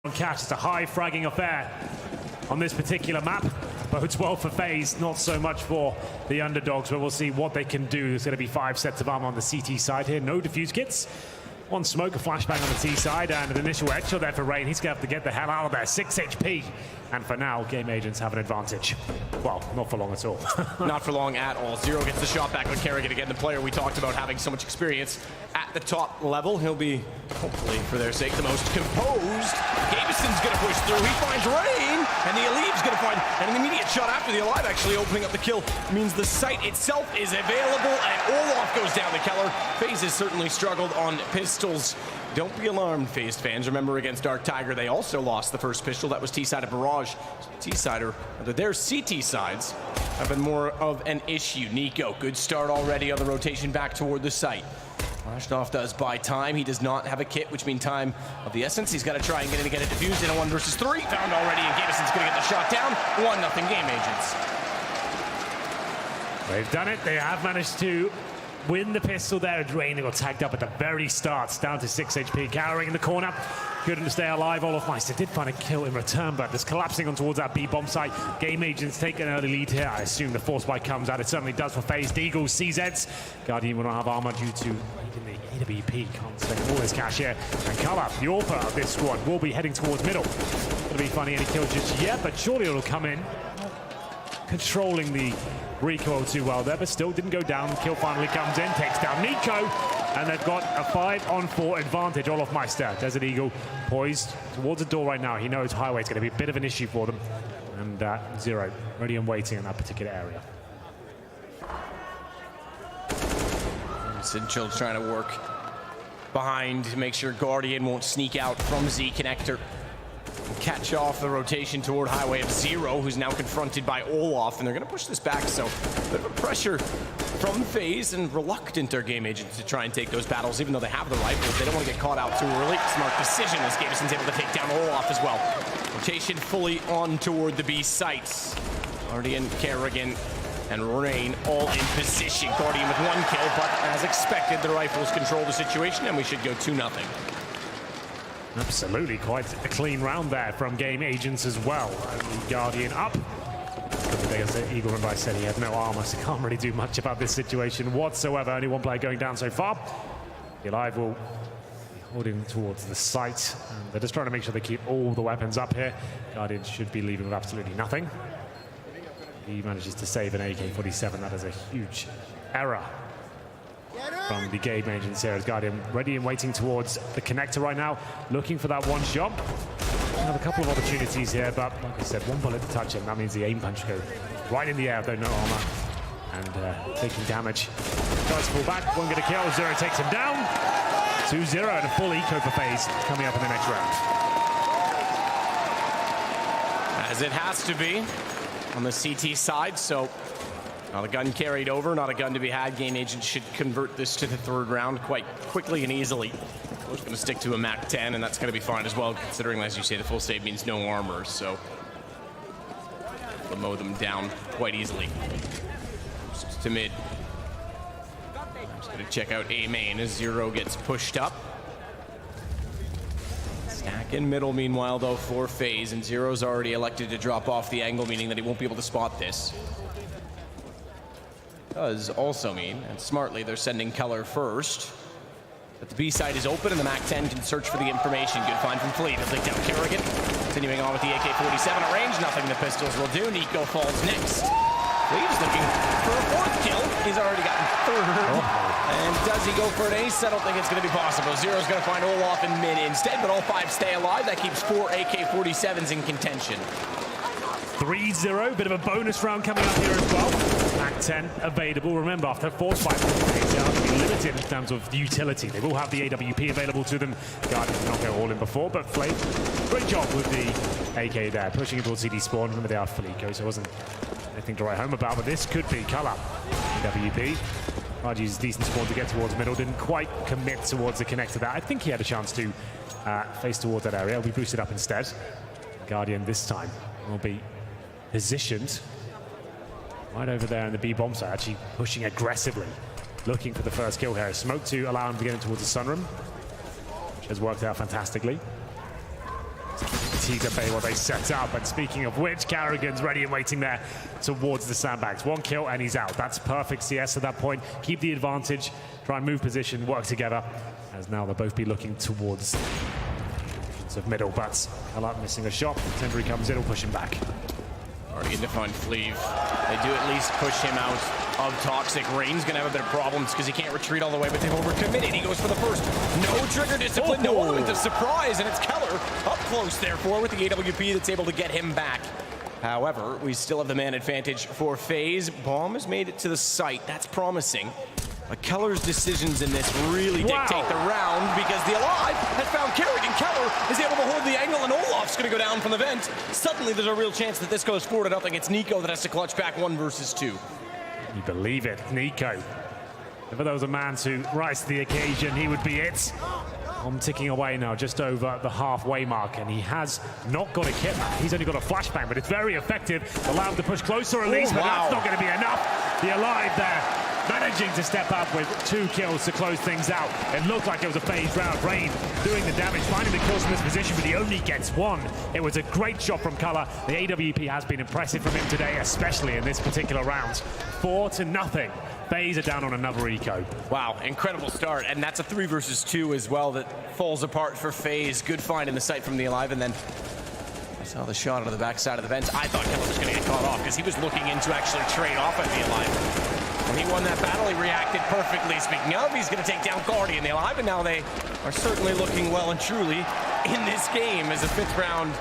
Catch. It's a high fragging affair on this particular map. Bodes well for FaZe, not so much for the underdogs, but we'll see what they can do. There's going to be 5 sets of armor on the CT side here. No defuse kits. One smoke, a flashbang on the T side, and an initial headshot there for Rain. He's going to have to get the hell out of there. 6 HP. And for now, Game Agents have an advantage. Well, not for long at all. Not for long at all. Zero gets the shot back on Kerrigan again. The player we talked about having so much experience at the top level. He'll be, hopefully, for their sake, the most composed. Gabison's going to push through. He finds Rain, and the Alive's going to find an immediate shot after the Alive actually opening up the kill. Means the site itself is available, and Olaf goes down to Keller. FaZe has certainly struggled on pistols. Don't be alarmed, FaZe fans. Remember, against Dark Tiger, they also lost the first pistol. That was T-side of Barrage. T-side, or their CT sides, have been more of an issue. Nico, good start already on the rotation back toward the site. Rashnoff does buy time. He does not have a kit, which means time of the essence. He's got to try and get it defused in a 1 versus 3. Found already, and Gabison's going to get the shot down. 1-0 Game Agents. They've done it. They have managed to win the pistol there. Rain got tagged up at the very start, down to 6 HP, cowering in the corner. Couldn't stay alive. Olaf Meister did find a kill in return, but just collapsing on towards that B bomb site. Game Agents take an early lead here. I assume the force spike comes out. It certainly does for FaZe. Deagle, CZs. Guardian will not have armor due to the AWP. Can't spend all his cash here. And Color, the AWPer of this squad, will be heading towards middle. It'll be funny any kills just yet, but surely it'll come in. Controlling the recoil too well there, but still didn't go down. Kill finally comes in, takes down Nico, and they've got a 5-on-4 advantage. Olaf Meister, Desert Eagle, poised towards the door right now. He knows highway's going to be a bit of an issue for them. And Zero, ready and waiting in that particular area. Sinchill's trying to work behind to make sure Guardian won't sneak out from Z Connector. Catch off the rotation toward highway of Zero, who's now confronted by Olaf, and they're going to push this back, so a bit of pressure from FaZe, and reluctant are Game Agents to try and take those battles, even though they have the rifles. They don't want to get caught out too early. Smart decision as Gabison's able to take down Olaf as well. Rotation fully on toward the B sites. Guardian, Kerrigan, and Rain all in position. Guardian with 1 kill, but as expected, the rifles control the situation, and we should go 2-0. Absolutely, quite a clean round there from Game Agents as well. Guardian up. Eagle, remember I said he had no armor, so can't really do much about this situation whatsoever. Only 1 player going down so far. The Alive will be holding towards the site, and they're just trying to make sure they keep all the weapons up here. Guardian should be leaving with absolutely nothing. He manages to save an AK-47. That is a huge error from the Game Agents here as Guardian ready and waiting towards the connector right now, looking for that 1 shot. Have a couple of opportunities here, but like I said, 1 bullet to touch him. That means the aim punch go right in the air, though no armor, and taking damage. Does fall back, 1 get a kill. Zero takes him down. 2-0 and a full eco for FaZe coming up in the next round. As it has to be on the CT side, so not a gun carried over, not a gun to be had. Game Agents should convert this to the 3rd round quite quickly and easily. We're just going to stick to a MAC 10, and that's going to be fine as well, considering, as you say, the full save means no armor, so we'll mow them down quite easily. Just to mid. I'm just going to check out A main as Zero gets pushed up. Stack in middle, meanwhile, though, for FaZe, and Zero's already elected to drop off the angle, meaning that he won't be able to spot this. Does also mean, and smartly, they're sending Color first. But the B side is open, and the MAC 10 can search for the information. Good find from Fleet. He'll take down Kerrigan. Continuing on with the AK-47 at range. Nothing the pistols will do. Nico falls next. Fleet's looking for a 4th kill. He's already gotten 3rd. And does he go for an ace? I don't think it's going to be possible. Zero's going to find Olaf in mid instead, but all 5 stay alive. That keeps 4 AK-47s in contention. 3-0, bit of a bonus round coming up here as well. MAC 10 available. Remember, after force fight, they are to be limited in terms of utility. They will have the AWP available to them. Guardian did not go all in before, but Flame, great job with the AK there, pushing it towards CD spawn. Remember, they are full eco, so it wasn't anything to write home about, but this could be Color. AWP. RG's decent spawn to get towards middle, didn't quite commit towards the connector there. I think he had a chance to face towards that area. We boosted up instead. Guardian this time will be positioned right over there in the B bomb site, actually pushing aggressively, looking for the first kill here. Smoke to allow him to get in towards the sunroom, which has worked out fantastically. opportunity to pay what they set up. And speaking of which, Carrigan's ready and waiting there towards the sandbags. 1 kill and he's out. That's perfect CS at that point. Keep the advantage, try and move position, work together. As now they'll both be looking towards of middle, but Alak missing a shot. Tendry comes in, will push him back. Already in to find Fleeve. They do at least push him out of Toxic. Rain's gonna have a bit of problems because he can't retreat all the way, but they've overcommitted. He goes for the first. No trigger discipline, no element of surprise, and it's Keller up close, therefore, with the AWP that's able to get him back. However, we still have the man advantage for FaZe. Bomb has made it to the site. That's promising. But Keller's decisions in this really dictate the round because the Alive has found Kerrigan. Keller is able to hold the angle and Olaf's going to go down from the vent. Suddenly there's a real chance that this goes forward. I don't think it's Nico that has to clutch back 1 versus 2. You believe it, Nico. If there was a man to rise to the occasion, he would be it. I'm ticking away now, just over the halfway mark, and he has not got a kit. He's only got a flashbang, but it's very effective. Allow him to push closer at least, but that's not going to be enough. The Alive there managing to step up with 2 kills to close things out. It looked like it was a phased round. Rain doing the damage, finding the kills from this position, but he only gets 1. It was a great shot from Color. The AWP has been impressive from him today, especially in this particular round. 4-0. FaZe are down on another eco. Wow, incredible start, and that's a 3 versus 2 as well that falls apart for FaZe. Good find in the sight from the Alive, and then I saw the shot on the backside of the vent. I thought Keller was going to get caught off because he was looking in to actually trade off at the Alive. When he won that battle, he reacted perfectly. Speaking of, he's going to take down Guardian, the Alive, and now they are certainly looking well and truly in this game as the 5th round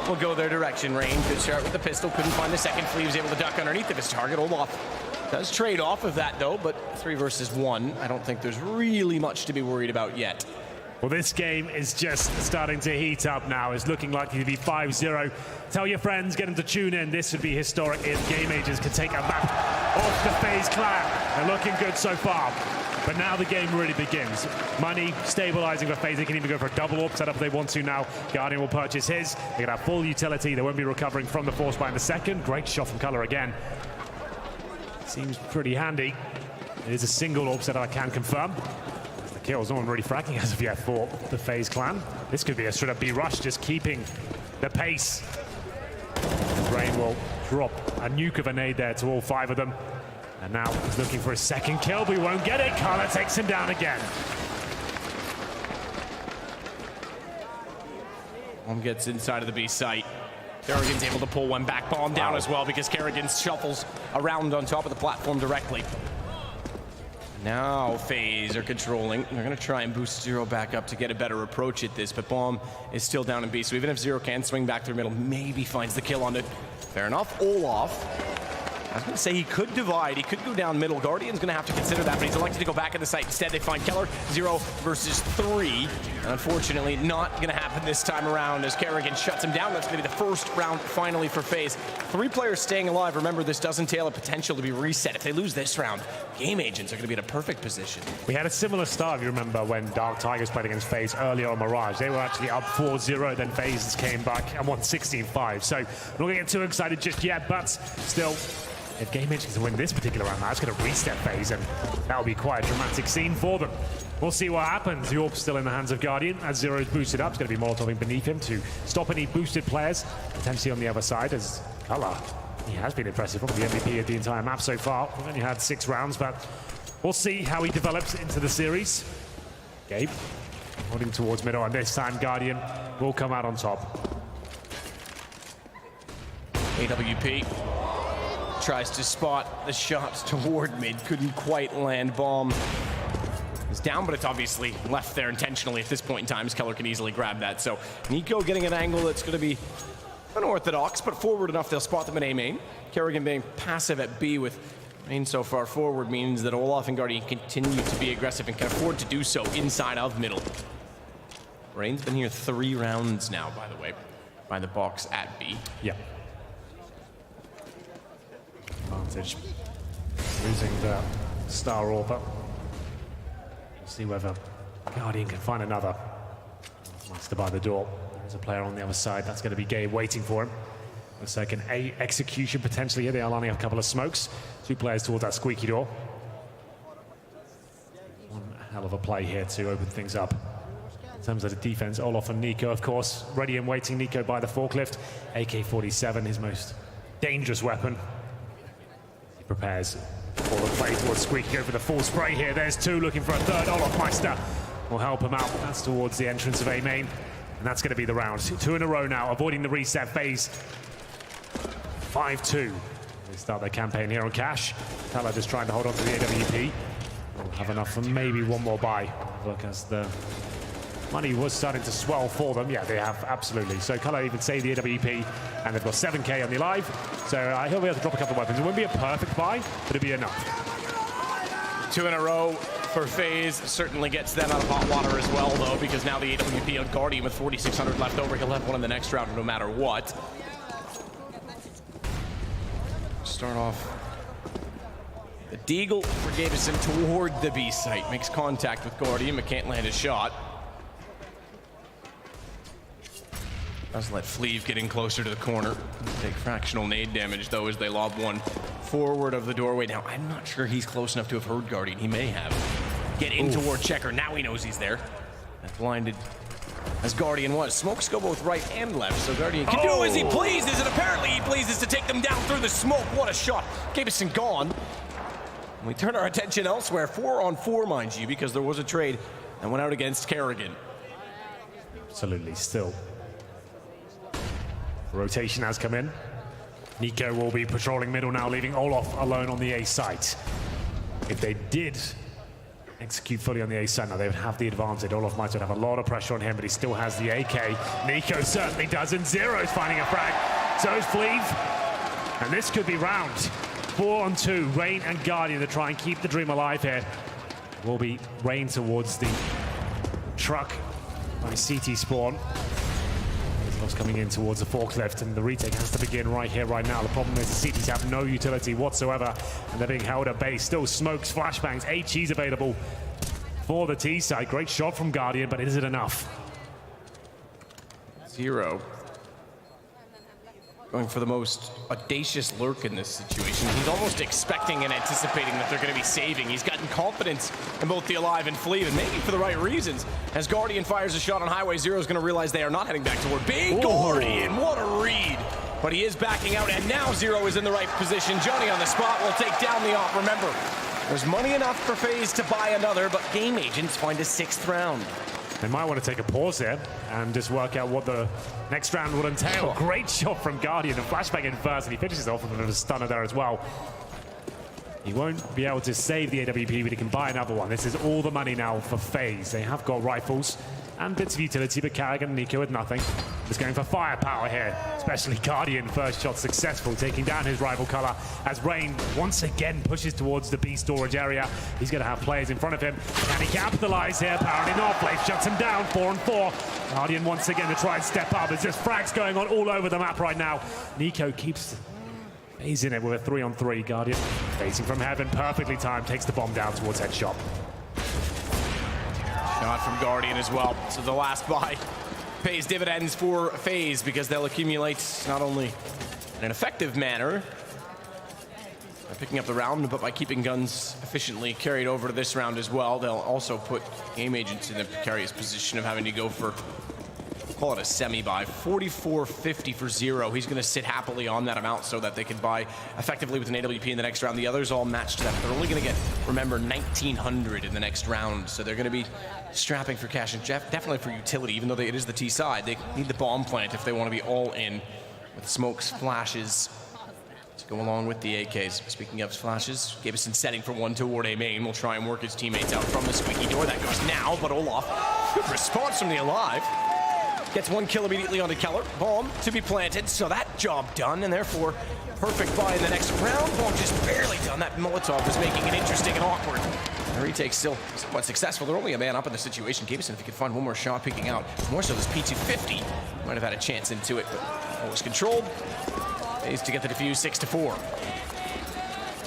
will go their direction. Rain could start with the pistol, couldn't find the second. Fleeve was able to duck underneath of his target. Olaf does trade off of that though, but 3 versus 1. I don't think there's really much to be worried about yet. Well, this game is just starting to heat up now. It's looking likely to be 5-0. Tell your friends, get them to tune in. This would be historic if Game Agents could take a map off the FaZe clan. They're looking good so far. But now the game really begins. Money stabilizing for FaZe. They can even go for a double AWP setup if they want to now. Guardian will purchase his. They can have full utility. They won't be recovering from the force buy in the second. Great shot from Color again. Seems pretty handy. It is a single AWP setup, I can confirm. Kills, no one really fragging as of yet for the FaZe clan. This could be a straight up B rush, just keeping the pace. Rain will drop a nuke of a nade there to all 5 of them. And now he's looking for a second kill, but he won't get it. Carla takes him down again. Bomb gets inside of the B site. Kerrigan's able to pull one back. Bomb down as well because Kerrigan shuffles around on top of the platform directly. Now FaZe are controlling. They're going to try and boost Zero back up to get a better approach at this, but Bomb is still down in B, so even if Zero can swing back through middle, maybe finds the kill on it. Fair enough. Olaf, I was going to say he could divide. He could go down middle. Guardian's going to have to consider that, but he's elected to go back in the site. Instead, they find Keller. 0 versus 3. Unfortunately, not going to happen this time around as Kerrigan shuts him down. That's going to be the first round finally for FaZe. 3 players staying alive. Remember, this does entail a potential to be reset. If they lose this round, Game Agents are going to be in a perfect position. We had a similar start, if you remember, when Dark Tigers played against FaZe earlier on Mirage. They were actually up 4-0, then FaZe came back and won 16-5. So, I'm not going to get too excited just yet, but still, if Game Agents win this particular round, that's going to reset FaZe, and that'll be quite a dramatic scene for them. We'll see what happens. The AWP's still in the hands of Guardian. As Zero's boosted up, it's going to be Molotoving beneath him to stop any boosted players. Potentially on the other side, as Color, he has been impressive. Probably the MVP of the entire map so far. We've only had 6 rounds, but we'll see how he develops into the series. Gabe holding towards middle, and this time Guardian will come out on top. AWP tries to spot the shots toward mid, couldn't quite land. Bomb is down, but it's obviously left there intentionally at this point in time, as Keller can easily grab that. So Nico getting an angle that's going to be unorthodox, but forward enough they'll spot them in A main. Kerrigan being passive at B with main so far forward means that Olaf and Guardian continue to be aggressive and can afford to do so inside of middle. Rain's been here 3 rounds now, by the way, by the box at B. Yeah. Advantage. Losing the star AWP. We'll see whether Guardian can find another. Master by the door. There's a player on the other side. That's going to be Gabe waiting for him. Looks like an A execution potentially here. They are lining up a couple of smokes. 2 players towards that squeaky door. One hell of a play here to open things up. In terms of the defense, Olof and Nico, of course, ready and waiting. Nico by the forklift. AK-47, his most dangerous weapon. He prepares for the play towards Squeaky over the full spray here. There's two looking for a third. Olof Meister will help him out. That's towards the entrance of A main. And that's going to be the round. Two in a row now, avoiding the reset phase. 5-2. They start their campaign here on Cash. Tala just trying to hold on to the AWP. We'll have enough for maybe one more buy. Look, as the money was starting to swell for them. Yeah, they have, absolutely. So Color even saved the AWP, and they've got 7K on the alive. So he'll be able to drop a couple of weapons. It won't be a perfect buy, but it'll be enough. Two in a row for FaZe. Certainly gets them out of hot water as well, though, because now the AWP on Guardian with 4,600 left over. He'll have one in the next round no matter what. Start off. The Deagle for Gavison toward the B site. Makes contact with Guardian, but can't land his shot. Does let Fleeve get in closer to the corner. Take fractional nade damage, though, as they lob one forward of the doorway. Now, I'm not sure he's close enough to have heard Guardian. He may have. Get in toward Checker. Now he knows he's there. That's blinded as Guardian was. Smokes go both right and left, so Guardian can do as he pleases, and apparently he pleases to take them down through the smoke. What a shot. Gavison gone. We turn our attention elsewhere. 4-on-4, mind you, because there was a trade that went out against Kerrigan. Absolutely, still. Rotation has come in. Nico will be patrolling middle now, leaving Olof alone on the A site. If they did execute fully on the A site, now they would have the advantage. Olof might have a lot of pressure on him, but he still has the AK. Nico certainly doesn't. Zero's finding a frag. So is Fleeve. And this could be round 4-on-2. Rain and Guardian to try and keep the dream alive here. Will be Rain towards the truck by CT spawn. Coming in towards the forklift, and the retake has to begin right here, right now. The problem is the CTs have no utility whatsoever, and they're being held at bay. Still smokes, flashbangs, HE's available for the T side. Great shot from Guardian, but is it enough? Zero. Going for the most audacious lurk in this situation. He's almost expecting and anticipating that they're going to be saving. He's gotten confidence in both the alive and Fleet, and maybe for the right reasons. As Guardian fires a shot on Highway, Zero's going to realize they are not heading back toward B. Guardian, what a read. But he is backing out, and now Zero is in the right position. Johnny on the spot will take down the op. Remember, there's money enough for FaZe to buy another, but Game Agents find a 6th round. They might want to take a pause here and just work out what the next round will entail. Great shot from Guardian, and flashback in first, and he finishes off with a stunner there as well. He won't be able to save the AWP, but he can buy another one. This is all the money now for FaZe. They have got rifles and bits of utility, but Kerrigan and Nico with nothing. Just going for firepower here, especially Guardian. First shot successful, taking down his rival Color as Rain once again pushes towards the B storage area. He's going to have players in front of him. Can he capitalize here? Apparently not. Blade shuts him down. 4-on-4. Guardian once again to try and step up. There's just frags going on all over the map right now. Nico keeps FaZe in it with a 3-on-3. Guardian facing from heaven, perfectly timed, takes the bomb down towards headshot. Shot from Guardian as well. So the last buy pays dividends for FaZe because they'll accumulate not only in an effective manner by picking up the round, but by keeping guns efficiently carried over to this round as well. They'll also put Game Agents in the precarious position of having to go for, call it a semi-buy, 44.50 for Zero. He's going to sit happily on that amount so that they can buy effectively with an AWP in the next round. The others all matched to that. They're only going to get, remember, 1,900 in the next round. So they're going to be strapping for cash, and definitely for utility, even though it is the T side. They need the bomb plant if they want to be all in with smokes, flashes to go along with the AKs. Speaking of flashes, Gavison setting for one toward A main. Will try and work his teammates out from the squeaky door. That goes now, but Olof, good response from the alive. Gets one kill immediately onto Keller. Bomb to be planted, so that job done, and therefore perfect buy in the next round. Bomb just barely done. That Molotov is making it interesting and awkward. The retake's still somewhat successful. They're only a man up in the situation. Gavison, if he could find one more shot peeking out, more so this P250, might have had a chance into it, but it was controlled. FaZe to get the defuse 6-4.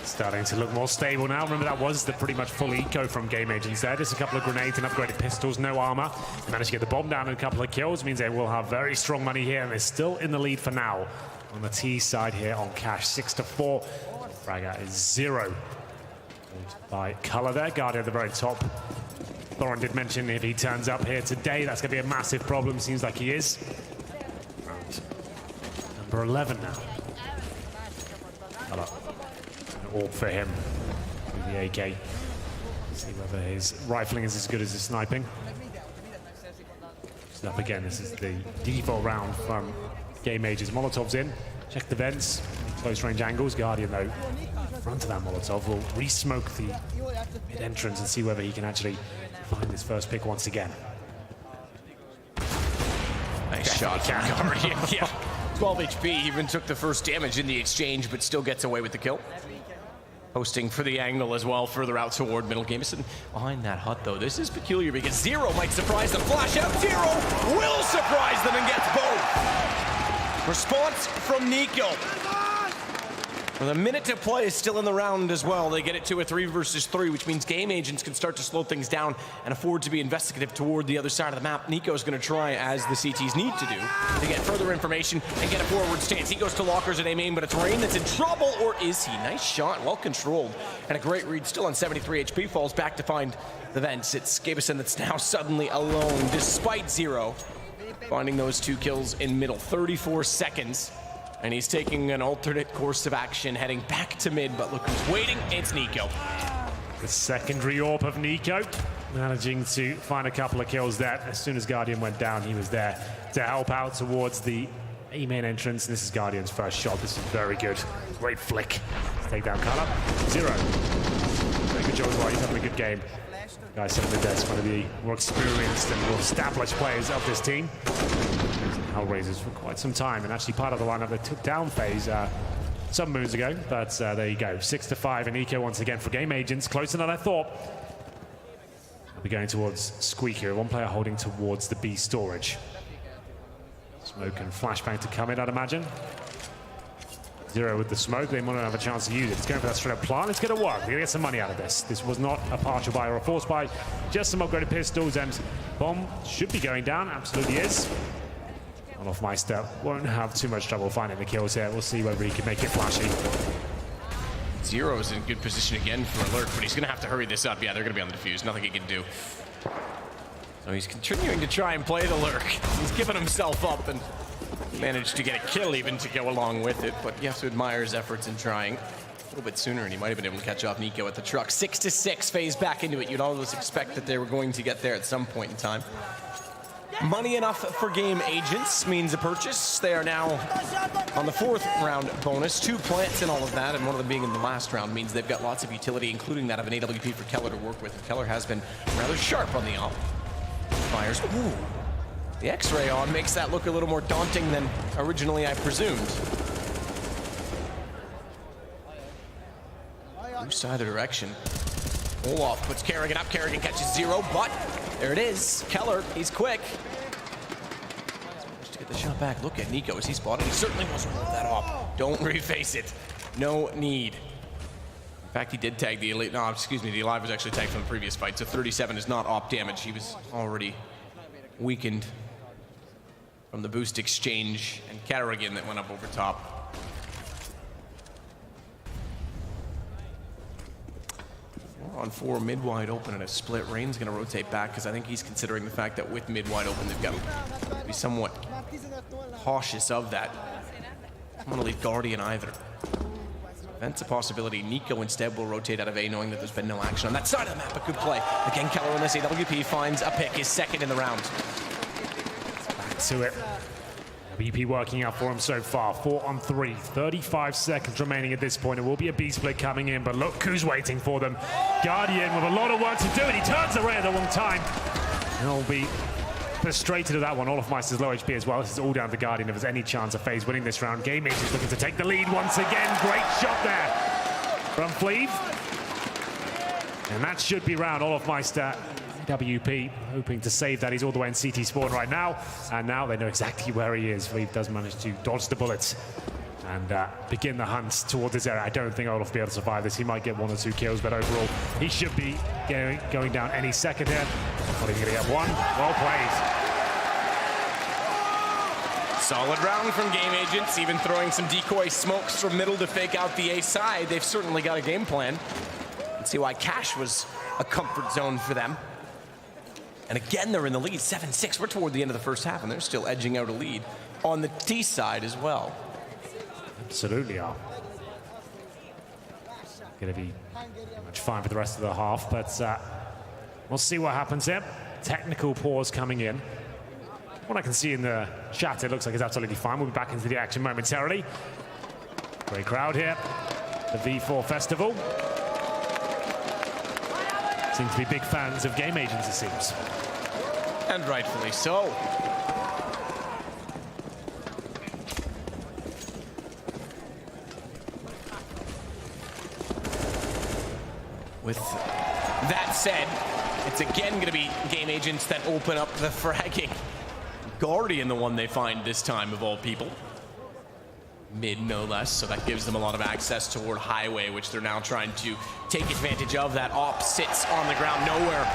Starting to look more stable now. Remember, that was the pretty much full eco from Game Agents there. Just a couple of grenades and upgraded pistols, no armor. They managed to get the bomb down and a couple of kills. Means they will have very strong money here, and they're still in the lead for now. On the T side here on cash, 6-4. Frag out is 0. By Color there, Guardian at the very top. Thorin did mention if he turns up here today, that's going to be a massive problem. Seems like he is. Round number 11 now. Hello. An AWP for him with the AK. See whether his rifling is as good as his sniping. Up again, this is the default round from Game Ages. Molotov's in, check the vents, close range angles. Guardian though, front of that Molotov will re-smoke the mid entrance and see whether he can actually find his first pick once again. Nice shot from Guardian. Yeah, 12 HP, even took the first damage in the exchange, but still gets away with the kill. Posting for the angle as well, further out toward middle. Gamison behind that hut, though. This is peculiar because Zero might surprise them. Flash out, Zero will surprise them and gets both. Response from Nico. With a minute to play is still in the round as well. They get it to a 3 versus 3, which means Game Agents can start to slow things down and afford to be investigative toward the other side of the map. Nico's going to try, as the CTs need to do, to get further information and get a forward stance. He goes to lockers at A-main, but it's Rain that's in trouble, or is he? Nice shot, well controlled, and a great read. Still on 73 HP, falls back to find the vents. It's Gabison that's now suddenly alone, despite Zero finding those 2 kills in middle. 34 seconds. And he's taking an alternate course of action, heading back to mid, but look who's waiting, it's Nico. The secondary AWP of Nico, managing to find a couple of kills there. As soon as Guardian went down, he was there to help out towards the A-main entrance. This is Guardian's first shot. This is very good. Great flick. Let's take down Carla. Zero. Very good job as well. He's having a good game. Guy sitting at the desk, one of the more experienced and more established players of this team. Hellraisers for quite some time, and actually part of the lineup that took down FaZe some moons ago, but there you go. 6-5, and Eco once again for Game Agents, closer than I thought. We'll be going towards Squeaker, one player holding towards the B storage. Smoke and flashbang to come in, I'd imagine. Zero with the smoke, they want to have a chance to use it. It's going for that straight up plant, it's going to work. We're going to get some money out of this. This was not a partial buy or a force buy, just some upgraded pistols, and bomb should be going down, absolutely is. Olofmeister won't have too much trouble finding the kills here. We'll see whether he can make it flashy. Zero's in good position again for alert, but he's going to have to hurry this up. Yeah, they're going to be on the defuse. Nothing he can do. So he's continuing to try and play the lurk. He's given himself up and managed to get a kill even to go along with it, but you have to admire his efforts in trying a little bit sooner, and he might have been able to catch off Nico at the truck. 6-6, FaZe back into it. You'd always expect that they were going to get there at some point in time. Money enough for Game Agents means a purchase. They are now on the 4th round bonus. 2 plants and all of that, and one of them being in the last round means they've got lots of utility, including that of an AWP for Keller to work with. And Keller has been rather sharp on the op. Fires. Ooh. The X-ray on makes that look a little more daunting than originally I presumed. Loose either direction. Olaf puts Kerrigan up. Kerrigan catches Zero, but there it is. Keller, he's quick. Just to get the shot back. Look at Nico. Is he spotted? He certainly wasn't with that off. Don't reface it. No need. In fact, he did tag the elite. No, excuse me. The Alive was actually tagged from the previous fight. So 37 is not op damage. He was already weakened from the boost exchange and Kerrigan that went up over top. On 4, mid wide open and a split. Rain's going to rotate back because I think he's considering the fact that with mid wide open, they've got to be somewhat cautious of that. I don't want to leave Guardian either. That's a possibility. Nico instead will rotate out of A, knowing that there's been no action on that side of the map. A good play. Again, Keller on this AWP finds a pick, his second in the round. Back to it. WP working out for him so far. 4 on 3. 35 seconds remaining at this point. It will be a B split coming in, but look who's waiting for them. Guardian with a lot of work to do, and he turns away at the wrong time. And he'll be frustrated at that one. Olofmeister's low HP as well. This is all down to Guardian if there's any chance of FaZe winning this round. Game Agents looking to take the lead once again. Great shot there from Fleeve. And that should be round. Olofmeister, WP, hoping to save that. He's all the way in CT spawn right now. And now they know exactly where he is. Fleeve does manage to dodge the bullets and begin the hunt towards this area. I don't think Olof will be able to survive this. He might get 1 or 2 kills, but overall, he should be going down any second here. Not even going to get 1. Well played. Solid round from Game Agents, even throwing some decoy smokes from middle to fake out the A side. They've certainly got a game plan. Let's see why Cash was a comfort zone for them. And again, they're in the lead, 7-6. We're toward the end of the first half, and they're still edging out a lead on the T side as well. Absolutely are. Going to be much fine for the rest of the half, but we'll see what happens here. Technical pause coming in. What I can see in the chat, it looks like it's absolutely fine. We'll be back into the action momentarily. Great crowd here. The V4 Festival. Seem to be big fans of Game Agents, it seems. And rightfully so. With that said, it's again going to be Game Agents that open up the fragging. Guardian, the one they find this time of all people. Mid, no less, so that gives them a lot of access toward Highway, which they're now trying to take advantage of. That op sits on the ground nowhere,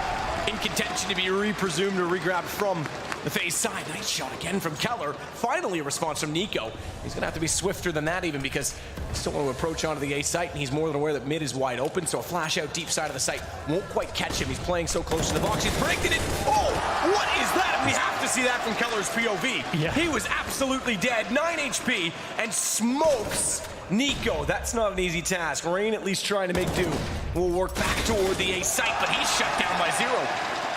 in contention to be re-presumed or re-grabbed from the FaZe side. Nice shot again from Keller. Finally a response from Nico. He's gonna have to be swifter than that even, because he still want to approach onto the A site, and he's more than aware that mid is wide open, so a flash out deep side of the site won't quite catch him. He's playing so close to the box. He's predicted it. Oh, what is that? We have to see that from Keller's POV. Yeah. He was absolutely dead, 9 HP, and smokes Nico. That's not an easy task. Rain at least trying to make do. Will work back toward the A site, but he's shut down by 0.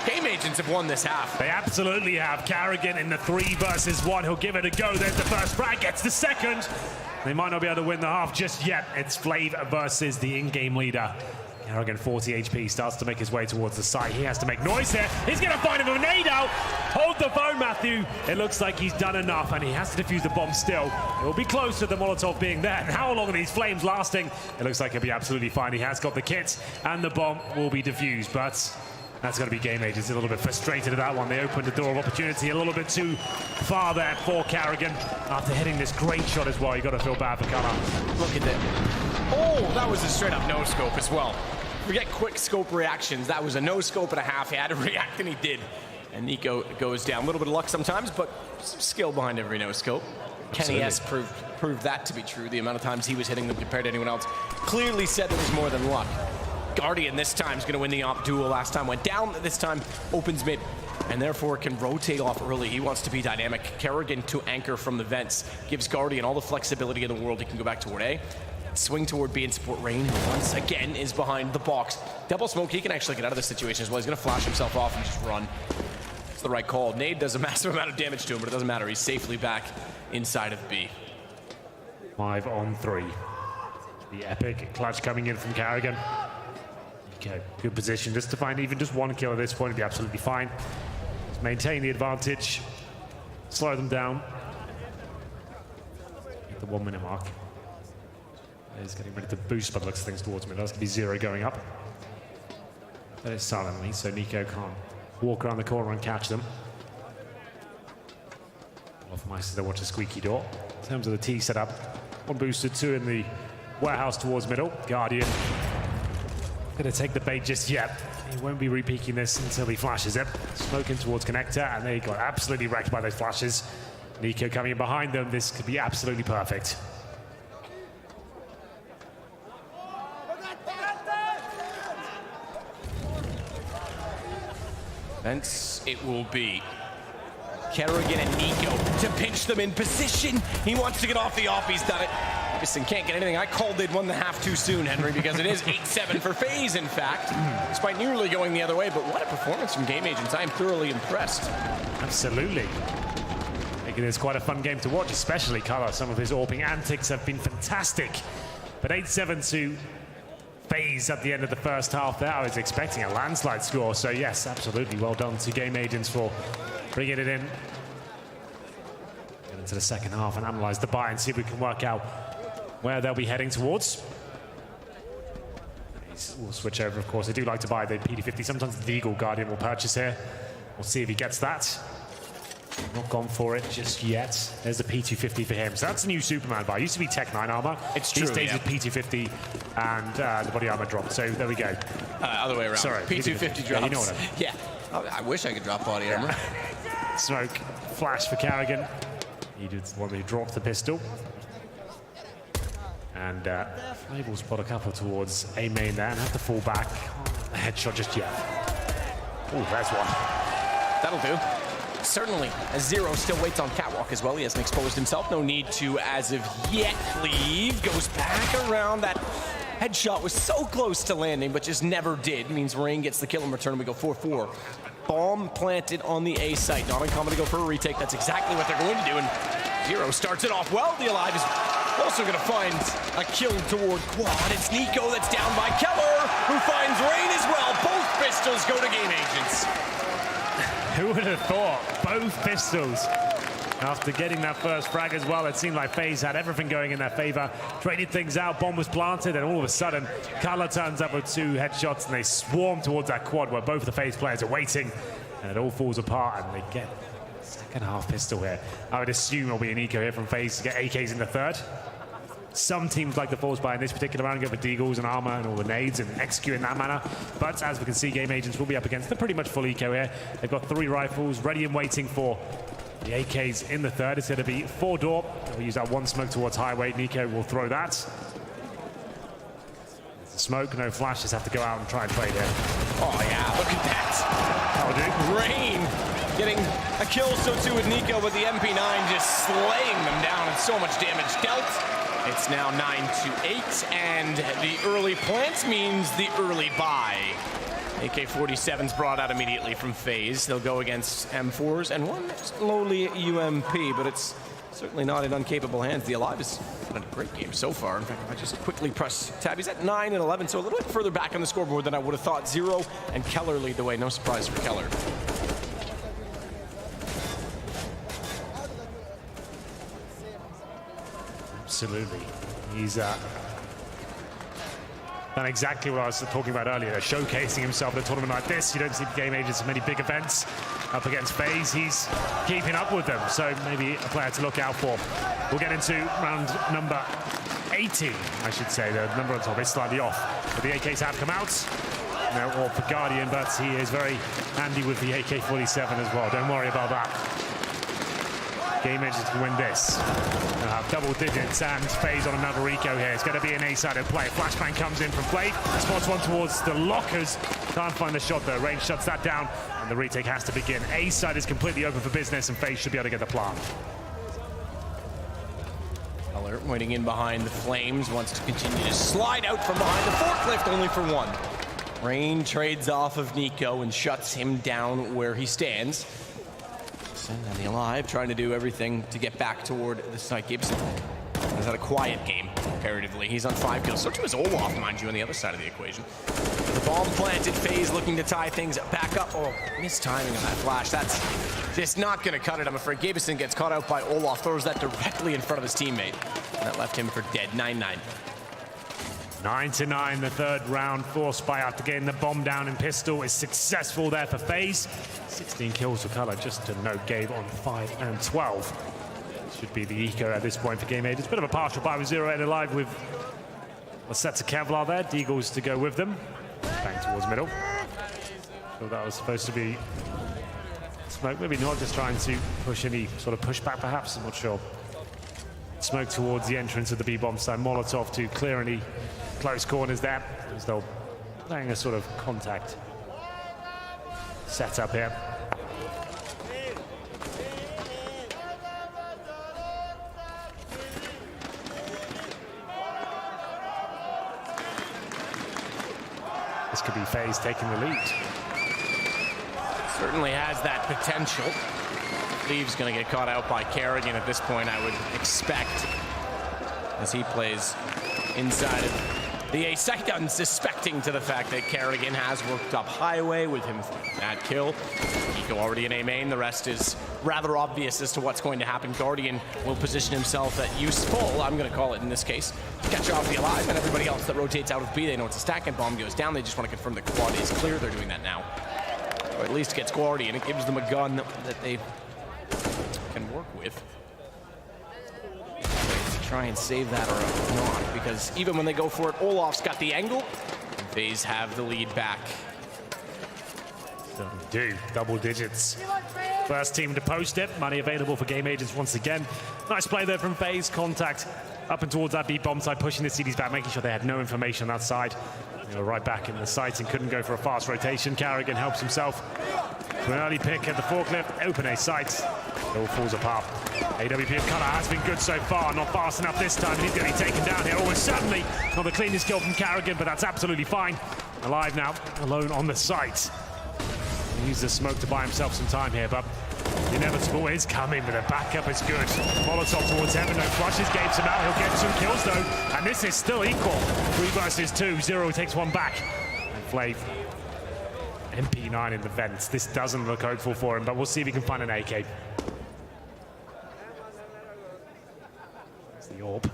Game Agents have won this half. They absolutely have. Carrigan in the 3 versus 1. He'll give it a go. There's the first frag, gets the second. They might not be able to win the half just yet. It's Flav versus the in-game leader. Carrigan, 40 HP, starts to make his way towards the site. He has to make noise here. He's going to find him a nade out. Hold the phone, Matthew. It looks like he's done enough, and he has to defuse the bomb still. It will be close to the Molotov being there. And how long are these flames lasting? It looks like he'll be absolutely fine. He has got the kit, and the bomb will be defused, but that's going to be Game Agents a little bit frustrated at that one. They opened the door of opportunity a little bit too far there for Carrigan. After hitting this great shot as well, you got to feel bad for Connor. Look at that. Oh, that was a straight up no-scope as well. Forget quick scope reactions. That was a no-scope and a half. He had to react, and he did. And Nico goes down. A little bit of luck sometimes, but some skill behind every no-scope. Kenny S proved that to be true. The amount of times he was hitting them compared to anyone else clearly said there was more than luck. Guardian this time is going to win the op duel. Last time went down, this time opens mid, and therefore can rotate off early. He wants to be dynamic. Kerrigan to anchor from the vents gives Guardian all the flexibility in the world. He can go back toward A, swing toward B and support Rain, who once again is behind the box. Double smoke, he can actually get out of this situation as well. He's going to flash himself off and just run. It's the right call. Nade does a massive amount of damage to him, but it doesn't matter. He's safely back inside of B. 5 on 3. The epic clutch coming in from Carrigan. Okay, good position just to find even just one kill at this point would be absolutely fine. Just maintain the advantage, slow them down. At the 1 minute mark. He's getting ready to boost by the looks of things towards me. That's going to be 0 going up. That is silently, so Nico can't walk around the corner and catch them. Hoffmeister there, watch a squeaky door. In terms of the T setup, 1 boosted, 2 in the warehouse towards middle. Guardian going to take the bait just yet. He won't be re-peeking this until he flashes it. Smoking towards connector, and they got absolutely wrecked by those flashes. Nico coming in behind them. This could be absolutely perfect. Thence it will be Kerrigan and Nico to pinch them in position. He wants to get off the off. He's done it. Ferguson can't get anything. I called they'd won the half too soon, Henry, because it is 8-7 for FaZe, in fact, despite nearly going the other way. But what a performance from Game Agents. I am thoroughly impressed. Absolutely. Making this quite a fun game to watch, especially Color. Some of his AWPing antics have been fantastic. But 8-7 to FaZe at the end of the first half there. I was expecting a landslide score. So yes, absolutely well done to Game Agents for bringing it in. Get into the second half and analyze the buy and see if we can work out where they'll be heading towards. We'll switch over, of course. I do like to buy the PD50. Sometimes the Eagle Guardian will purchase here. We'll see if he gets that. Not gone for it just yet. There's the P250 for him. So that's a new Superman buy. Used to be Tech 9 armor. It's true, these days it's P250 and the body armor drop. So there we go. Other way around. Sorry, P250 drops. Yeah, you know what I mean. Yeah. I wish I could drop body armor. Smoke, flash for Carrigan. He did want to drop the pistol. And Flav will spot a couple towards A main there and have to fall back. A headshot just yet. Oh, there's one. That'll do. Certainly, as Zero still waits on catwalk as well. He hasn't exposed himself. No need to, as of yet, leave. Goes back around. That headshot was so close to landing, but just never did. Means Rain gets the kill in return. We go 4-4. Bomb planted on the A site. Not uncommon to go for a retake. That's exactly what they're going to do. And Zero starts it off well. The Alive is also going to find a kill toward quad. It's Nico that's down by Keller, who finds Rain as well. Both pistols go to Game Agents. Who would have thought? Both pistols. After getting that first frag as well, it seemed like FaZe had everything going in their favor. Traded things out, bomb was planted, and all of a sudden, Kala turns up with 2 headshots, and they swarm towards that quad where both of the FaZe players are waiting, and it all falls apart, and they get a second half pistol here. I would assume it'll be an eco here from FaZe to get AKs in the third. Some teams like the Force Buy in this particular round go for deagles and armor and all the nades and execute in that manner. But as we can see, Game Agents will be up against the pretty much full eco here. They've got 3 rifles ready and waiting for the AKs in the third. It's going to be 4-door. We'll use that 1 smoke towards highway. Nico will throw that. Smoke, no flash, just have to go out and try and play here. Oh yeah, look at that. That'll do. Rain getting a kill, so too with Nico, but the MP9 just slaying them down and so much damage dealt. It's now 9-8, and the early plant means the early buy. AK-47's brought out immediately from FaZe. They'll go against M4s and 1 lowly UMP, but it's certainly not in incapable hands. The Alive has had a great game so far. In fact, if I just quickly press tab, he's at 9 and 11, so a little bit further back on the scoreboard than I would have thought. Zero and Keller lead the way. No surprise for Keller. Absolutely. He's done exactly what I was talking about earlier, showcasing himself at a tournament like this. You don't see Game Agents at many big events up against FaZe. He's keeping up with them, so maybe a player to look out for. We'll get into round number 18, I should say. The number on top is slightly off, but the AKs have come out. No, or for Guardian, but he is very handy with the AK-47 as well. Don't worry about that. Game Agents can win this. They'll have double digits and FaZe on another eco here. It's going to be an A-sided play. Flashbang comes in from Blade, spots one towards the lockers. Can't find the shot though. Range shuts that down, and the retake has to begin. A-side is completely open for business, and FaZe should be able to get the plant. Keller waiting in behind the flames, wants to continue to slide out from behind the forklift, only for 1. Rain trades off of Nico and shuts him down where he stands. And the Alive trying to do everything to get back toward the site. Gibson has had a quiet game, comparatively. He's on 5 kills. So too is Olaf, mind you, on the other side of the equation. The bomb planted, FaZe looking to tie things back up. Oh, missed timing on that flash. That's just not going to cut it, I'm afraid. Gabison gets caught out by Olaf, throws that directly in front of his teammate. And that left him for dead. 9-9. 9-9, the third round. Force Buy after getting the bomb down in pistol is successful there for FaZe. 16 kills for Color, just to note, Gabe on 5 and 12. Should be the eco at this point for Game Agents. Bit of a partial buy with Zero and Alive with a set of Kevlar there. Deagles to go with them. Bang towards middle. So that was supposed to be smoke. Maybe not, just trying to push any sort of pushback perhaps. I'm not sure. Smoke towards the entrance of the B-bomb side. Molotov to clear any close corners there, as they'll playing a sort of contact setup here. This could be FaZe taking the lead. Certainly has that potential. Leave's going to get caught out by Kerrigan at this point, I would expect, as he plays inside of the A site, unsuspecting to the fact that Kerrigan has worked up highway with him that kill. Nico already in A main. The rest is rather obvious as to what's going to happen. Guardian will position himself at useful, I'm going to call it in this case, catch off the Alive, and everybody else that rotates out of B, they know it's a stack, and bomb goes down. They just want to confirm the quad is clear. They're doing that now. Or at least gets Guardian. It gives them a gun that they can work with. Try and save that or not, because even when they go for it, Olaf's got the angle, and FaZe have the lead back. So do double digits. First team to post it. Money available for Game Agents once again. Nice play there from FaZe. Contact up and towards that B bomb side, pushing the CDs back, making sure they had no information on that side. They were right back in the sight and couldn't go for a fast rotation. Carrigan helps himself to an early pick at the forklift. Open A sights. It all falls apart. AWP of Color has been good so far. Not fast enough this time. He's going to be taken down here almost suddenly. Not the cleanest kill from Carrigan, but that's absolutely fine. Alive now, alone on the site. He uses the smoke to buy himself some time here, but the inevitable is coming, but the backup is good. Molotov towards heaven, no flushes, gates him out. He'll get 2 kills though, and this is still equal. 3 versus 2, Zero takes 1 back. And Flav, MP9 in the vents. This doesn't look hopeful for him, but we'll see if he can find an AK. There's the orb.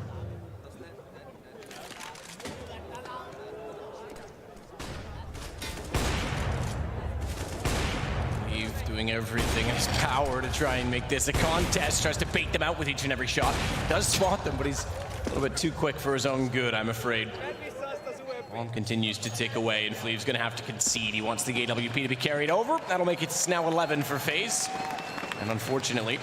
Doing everything in his power to try and make this a contest. Tries to bait them out with each and every shot. Does spot them, but he's a little bit too quick for his own good, I'm afraid. Bomb continues to tick away, and Fleave's going to have to concede. He wants the AWP to be carried over. That'll make it now 11 for FaZe. And unfortunately,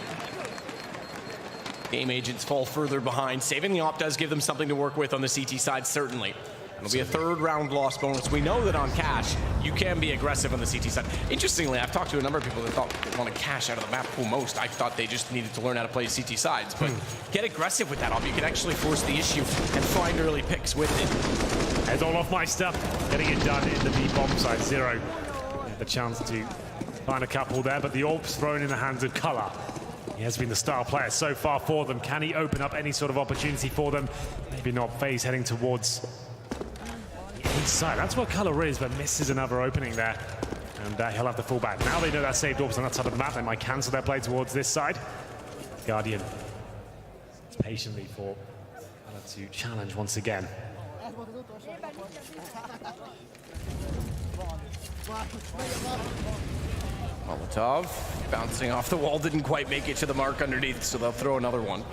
Game Agents fall further behind. Saving the op does give them something to work with on the CT side, certainly. It'll be a 3rd round loss bonus. We know that on cash, you can be aggressive on the CT side. Interestingly, I've talked to a number of people that thought they want to cash out of the map pool most. I thought they just needed to learn how to play CT sides. But get aggressive with that op. You can actually force the issue and find early picks with it. There's all off my stuff. Getting it done in the B bomb side. Zero. The chance to find a couple there, but the orb's thrown in the hands of Color. He has been the star player so far for them. Can he open up any sort of opportunity for them? Maybe not. FaZe heading towards inside. That's where Color is, but misses another opening there. And he'll have the full back. Now they know that saved orbs on that side of the map. They might cancel their play towards this side. Guardian waits patiently for Color to challenge once again. Molotov bouncing off the wall, didn't quite make it to the mark underneath, so they'll throw another one.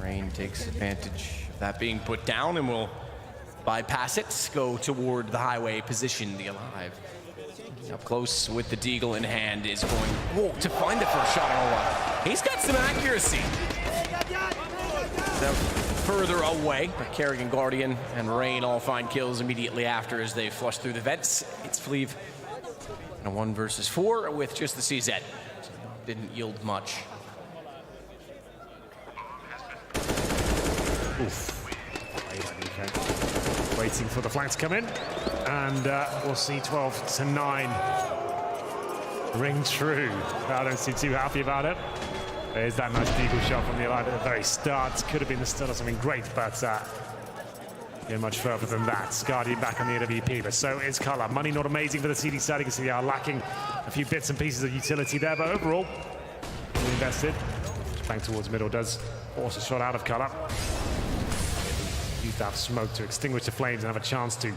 Rain takes advantage of that being put down and will bypass it, go toward the highway position, the Alive. Up close with the Deagle in hand is going to find the first shot on a lot. He's got some accuracy. So further away, but Carrigan, Guardian, and Rain all find kills immediately after as they flush through the vents. It's Fleave in a 1 versus 4 with just the CZ. So didn't yield much. Oof. Okay. Waiting for the flank to come in, and we'll see 12 to 9 ring true. I don't seem too happy about it. There's that nice Deagle shot from the Alive at the very start. Could have been the start of something great, but get much further than that. Guardian back on the AWP, but so is Color. Money not amazing for the CD side. You can see they are lacking a few bits and pieces of utility there, but overall, invested. Flank towards middle does force a shot out of Color. Use that smoke to extinguish the flames and have a chance to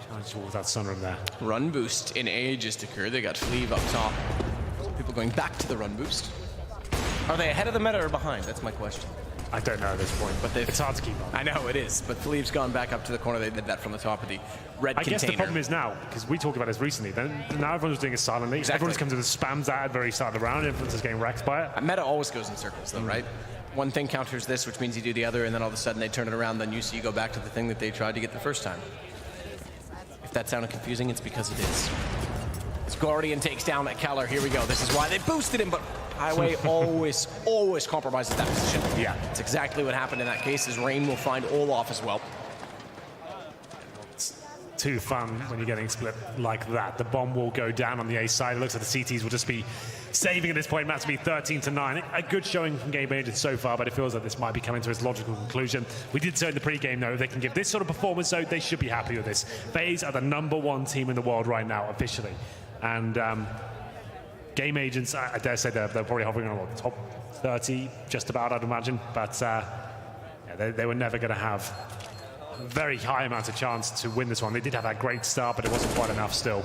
challenge towards that sunroom there. Run boost in A just occurred. They got Fleave up top. People going back to the run boost. Are they ahead of the meta or behind? That's my question. I don't know at this point, but it's hard to keep up. I know it is, but Fleave's gone back up to the corner. They did that from the top of the red container. I guess the problem is now, because we talked about this recently, then now everyone's doing it silently. Exactly. Everyone's come to the spams that at the very start of the round. Everyone's just getting wrecked by it. Meta always goes in circles, though, right? One thing counters this, which means you do the other, and then all of a sudden they turn it around, then you go back to the thing that they tried to get the first time. If that sounded confusing, it's because it is. As Guardian takes down that Keller, here we go. This is why they boosted him, but Highway always compromises that position. Yeah. It's exactly what happened in that case, as Rain will find Olaf as well. It's too fun when you're getting split like that. The bomb will go down on the A side. It looks like the CTs will just be saving at this point. Matt's to be 13 to 9. A good showing from Game Agents so far, but it feels like this might be coming to its logical conclusion. We did say in the pre-game, though, if they can give this sort of performance, though, they should be happy with this. FaZe are the #1 team in the world right now, officially. And Game Agents, I dare say they're probably hovering on the top 30, just about, I'd imagine. But yeah, they were never going to have a very high amount of chance to win this one. They did have that great start, but it wasn't quite enough still.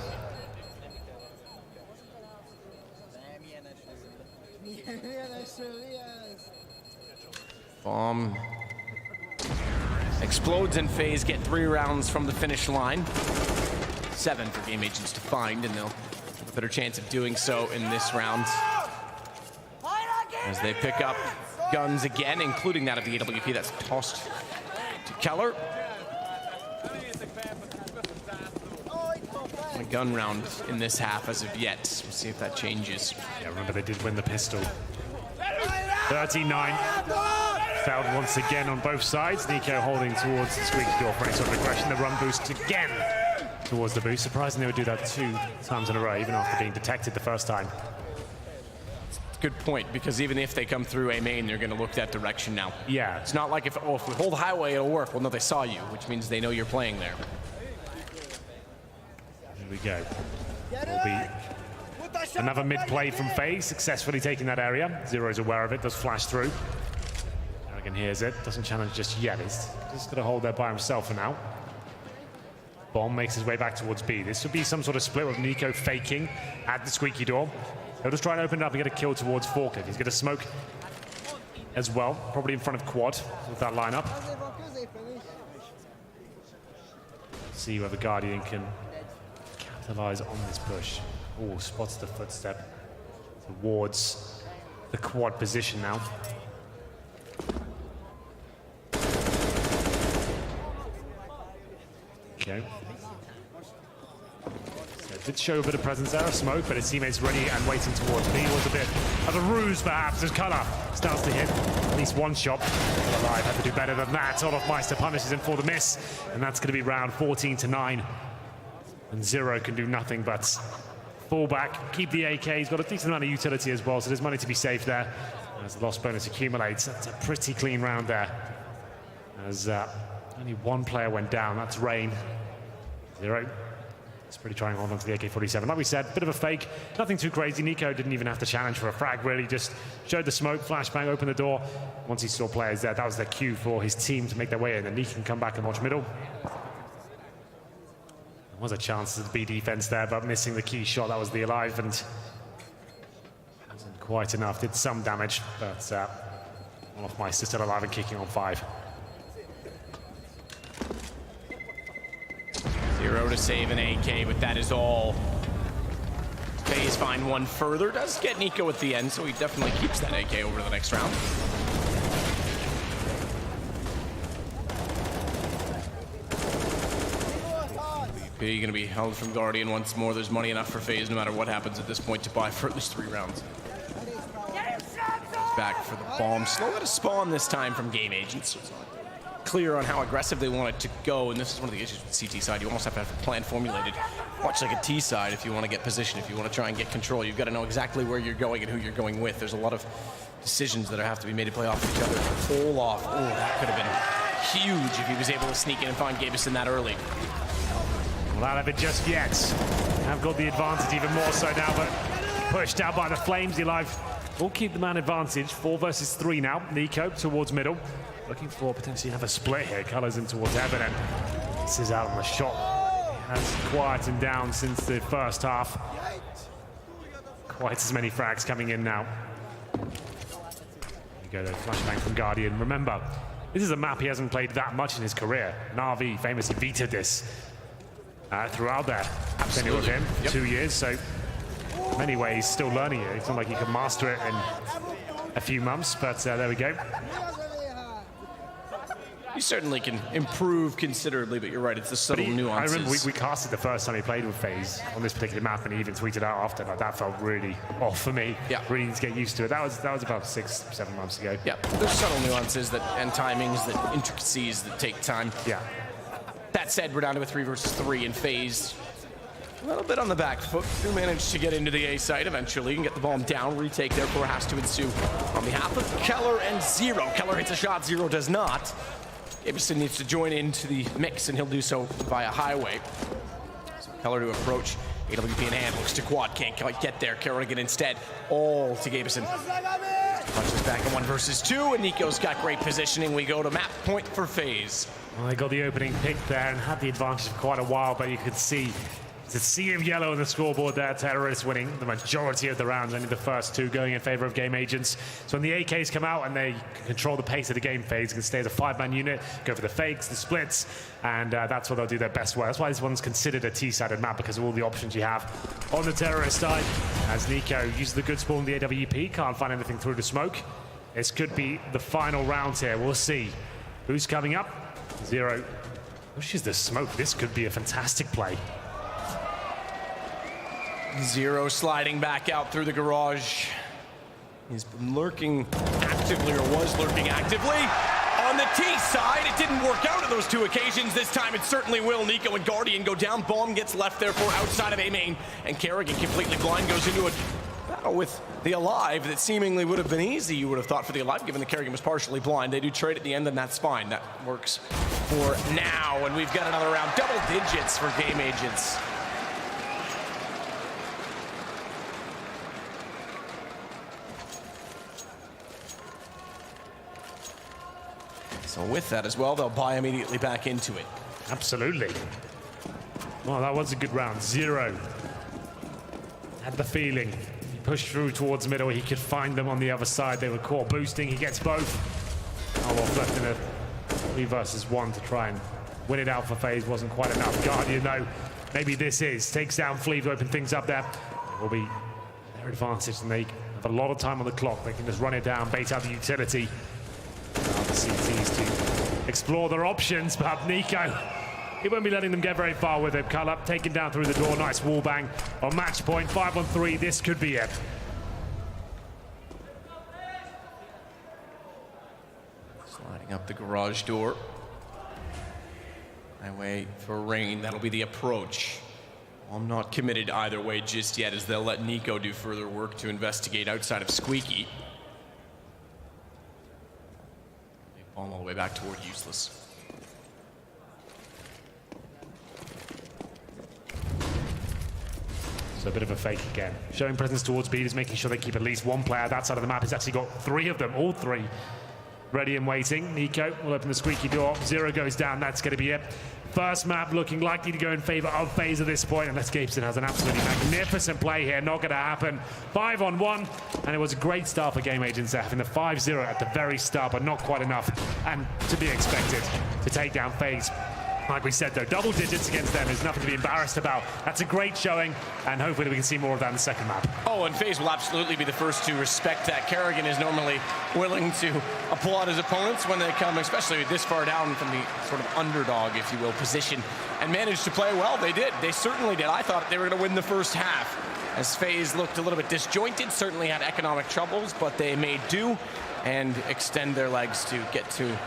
Bomb explodes and FaZe get 3 rounds from the finish line. 7 for Game Agents to find, and they'll have a better chance of doing so in this round. As they pick up guns again, including that of the AWP that's tossed to Keller. A gun round in this half as of yet. We'll see if that changes. Yeah, remember they did win the pistol. 39. Failed once again on both sides. Nico holding towards the squeaky door for any sort of aggression. The run boost again towards the boost. Surprising they would do that 2 times in a row, even after being detected the first time. Good point, because even if they come through A main, they're going to look that direction now. Yeah. It's not like if we hold highway, it'll work. Well, no, they saw you, which means they know you're playing there. Here we go. Will be another mid play from FaZe, successfully taking that area. Zero's aware of it, does flash through. Arrogant hears it, doesn't challenge just yet. He's just going to hold there by himself for now. Bomb makes his way back towards B. This would be some sort of split with Nico faking at the squeaky door. He'll just try and open it up and get a kill towards Forklift. He's going to smoke as well, probably in front of Quad with that lineup. See whether Guardian can capitalize on this push. Oh, spots the footstep towards the Quad position now. Okay. Did show a bit of presence there, a smoke, but his teammates ready and waiting towards B. Was a bit of a ruse, perhaps, as Color starts to hit at least one shot. Alive had to do better than that. Olofmeister punishes him for the miss, and that's going to be round 14-9. And Zero can do nothing but fall back, keep the AK. He's got a decent amount of utility as well, so there's money to be saved there as the loss bonus accumulates. That's a pretty clean round there, as only one player went down. That's Rain. Zero. It's pretty trying to hold on to the AK-47. Like we said, bit of a fake, nothing too crazy. Nico didn't even have to challenge for a frag, really. Just showed the smoke, flashbang, opened the door. Once he saw players there, that was their cue for his team to make their way in. And he can come back and watch middle. There was a chance to the B defense there, but missing the key shot. That was the Alive, and wasn't quite enough. Did some damage, but Olofmeister still alive and kicking on 5. Zero to save an AK, but that is all. FaZe find one further. Does get Nico at the end, so he definitely keeps that AK over to the next round. BP going to be held from Guardian once more. There's money enough for FaZe no matter what happens at this point to buy for at least 3 rounds. Back for the bomb. Slow at a spawn this time from Game Agents. So it's not clear on how aggressive they want it to go, and this is one of the issues with CT side. You almost have to have a plan formulated, much like a T side. If you want to get position, if you want to try and get control, you've got to know exactly where you're going and who you're going with. There's a lot of decisions that have to be made to play off each other. Pull off. Oh, that could have been huge if he was able to sneak in and find Gabison that early. Well, out of it just yet. Have got the advantage even more so now, but pushed out by the Flames. The Alive will keep the man advantage. 4 versus 3 now. Nico towards middle. Looking for potentially have a split here. Colors in towards Evan, and this is out on the shot. It has quietened down since the first half. Quite as many frags coming in now. There you go, the flashbang from Guardian. Remember, this is a map he hasn't played that much in his career. And RV famously vetoed this throughout their tenure with him. Yep. 2 years, so in many ways still learning it. It's not like he can master it in a few months, but there we go. You certainly can improve considerably, but you're right, it's the subtle nuances. I remember we casted the first time he played with FaZe on this particular map, and he even tweeted out after, like, that felt really off for me. Yeah. Really need to get used to it. That was about 6-7 months ago. Yeah, there's subtle nuances and timings, that intricacies that take time. Yeah. That said, we're down to a 3 versus 3 in FaZe. A little bit on the back foot. Do manage to get into the A site eventually and get the bomb down. Retake therefore has to ensue on behalf of Keller and Zero. Keller hits a shot, Zero does not. Gabison needs to join into the mix, and he'll do so via highway. So Keller to approach. AWP in hand, looks to Quad, can't quite get there. Kerrigan instead, all to Gabison. Punches back in 1 versus 2, and Nico's got great positioning. We go to map point for FaZe. Well, they got the opening pick there and had the advantage for quite a while, but you could see it's a sea of yellow on the scoreboard there. Terrorists winning the majority of the rounds, only the first 2 going in favor of Game Agents. So when the AKs come out and they can control the pace of the game, FaZe can stay as a 5-man unit, go for the fakes, the splits, and that's what they'll do their best work. That's why this one's considered a T-sided map, because of all the options you have on the terrorist side. As Nico uses the good spawn, the AWP, can't find anything through the smoke. This could be the final round here. We'll see who's coming up. Zero Pushes the smoke. This could be a fantastic play. Zero sliding back out through the garage. He's been lurking actively, or was lurking actively. On the T side, it didn't work out on those two occasions. This time it certainly will. Nico and Guardian go down. Bomb gets left there for outside of A main. And Kerrigan, completely blind, goes into a battle with the Alive that seemingly would have been easy, you would have thought, for the Alive, given the Kerrigan was partially blind. They do trade at the end, and that's fine. That works for now. And we've got another round. Double digits for Game Agents. So with that as well, they'll buy immediately back into it. Absolutely. Well, that was a good round. Zero had the feeling. He pushed through towards middle. He could find them on the other side. They were caught boosting. He gets both. Wolf left in a 3 versus 1 to try and win it out for FaZe. Wasn't quite enough. Guardian, though, maybe this is. Takes down Flea to open things up there. It will be their advantage, and they have a lot of time on the clock. They can just run it down, bait out the utility. The CTs to explore their options, but Nico, he won't be letting them get very far with it. Color taken down through the door. Nice wall bang on match point. 5-on-3. This could be it. Sliding up the garage door. I wait for Rain. That'll be the approach. I'm not committed either way just yet, as they'll let Nico do further work to investigate outside of Squeaky. All the way back toward useless. So a bit of a fake again. Showing presence towards B, is making sure they keep at least one player. That side of the map has actually got 3 of them, all 3 ready and waiting. Nico will open the squeaky door. Zero goes down. That's going to be it. First map looking likely to go in favor of FaZe at this point, unless Gabeson has an absolutely magnificent play here. Not going to happen. 5-on-1, and it was a great start for Game Agents there, having the 5-0 at the very start, but not quite enough, and to be expected to take down FaZe. Like we said, though, double digits against them is nothing to be embarrassed about. That's a great showing, and hopefully we can see more of that in the second map. Oh, and FaZe will absolutely be the first to respect that. Kerrigan is normally willing to applaud his opponents when they come, especially this far down from the sort of underdog, if you will, position, and managed to play well. They did. They certainly did. I thought they were going to win the first half, as FaZe looked a little bit disjointed, certainly had economic troubles, but they made do and extend their legs to get to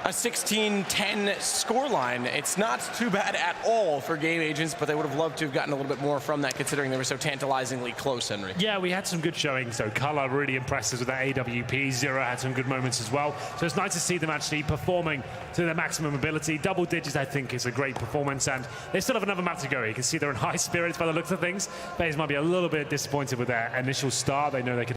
a 16-10 scoreline. It's not too bad at all for Game Agents, but they would have loved to have gotten a little bit more from that, considering they were so tantalizingly close, Henry. Yeah, we had some good showings, so Color really impressed us with that AWP. Zero had some good moments as well. So it's nice to see them actually performing to their maximum ability. Double digits, I think, is a great performance, and they still have another map to go. You can see they're in high spirits by the looks of things. FaZe might be a little bit disappointed with their initial start. They know they could